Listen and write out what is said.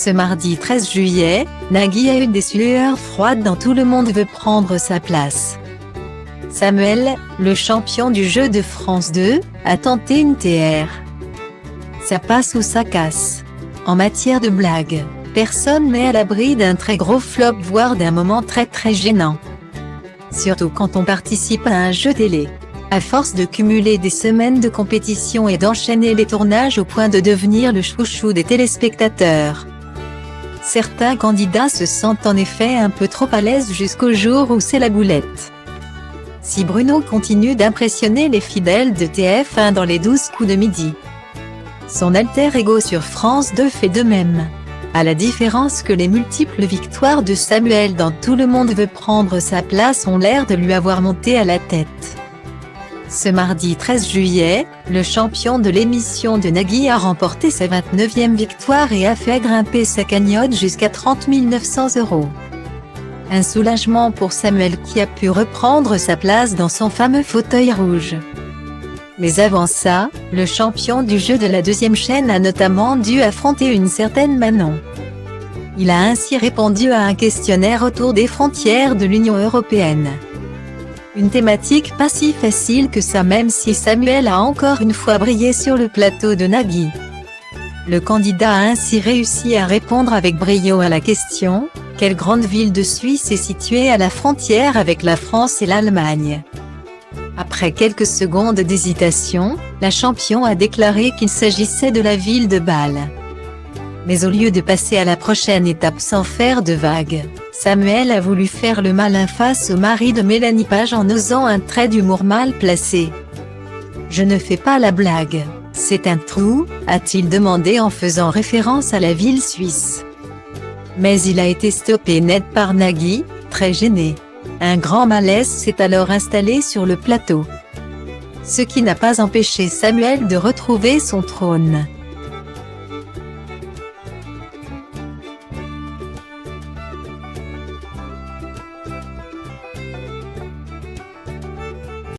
Ce mardi 13 juillet, Nagui a eu des sueurs froides dans Tout le monde veut prendre sa place. Samuel, le champion du Jeu de France 2, a tenté une TR. Ça passe ou ça casse. En matière de blagues, personne n'est à l'abri d'un très gros flop, voire d'un moment très gênant. Surtout quand on participe à un jeu télé. À force de cumuler des semaines de compétition et d'enchaîner les tournages au point de devenir le chouchou des téléspectateurs. Certains candidats se sentent en effet un peu trop à l'aise jusqu'au jour où c'est la boulette. Si Bruno continue d'impressionner les fidèles de TF1 dans les 12 coups de midi, son alter ego sur France 2 fait de même. À la différence que les multiples victoires de Samuel dans Tout le monde veut prendre sa place ont l'air de lui avoir monté à la tête. Ce mardi 13 juillet, le champion de l'émission de Nagui a remporté sa 29e victoire et a fait grimper sa cagnotte jusqu'à 30 900 €. Un soulagement pour Samuel qui a pu reprendre sa place dans son fameux fauteuil rouge. Mais avant ça, le champion du jeu de la deuxième chaîne a notamment dû affronter une certaine Manon. Il a ainsi répondu à un questionnaire autour des frontières de l'Union européenne. Une thématique pas si facile que ça, même si Samuel a encore une fois brillé sur le plateau de Nagui. Le candidat a ainsi réussi à répondre avec brio à la question « Quelle grande ville de Suisse est située à la frontière avec la France et l'Allemagne ?» Après quelques secondes d'hésitation, la championne a déclaré qu'il s'agissait de la ville de Bâle. Mais au lieu de passer à la prochaine étape sans faire de vagues, Samuel a voulu faire le malin face au mari de Mélanie Page en osant un trait d'humour mal placé. « Je ne fais pas la blague, c'est un trou », a-t-il demandé en faisant référence à la ville suisse. Mais il a été stoppé net par Nagui, très gêné. Un grand malaise s'est alors installé sur le plateau. Ce qui n'a pas empêché Samuel de retrouver son trône.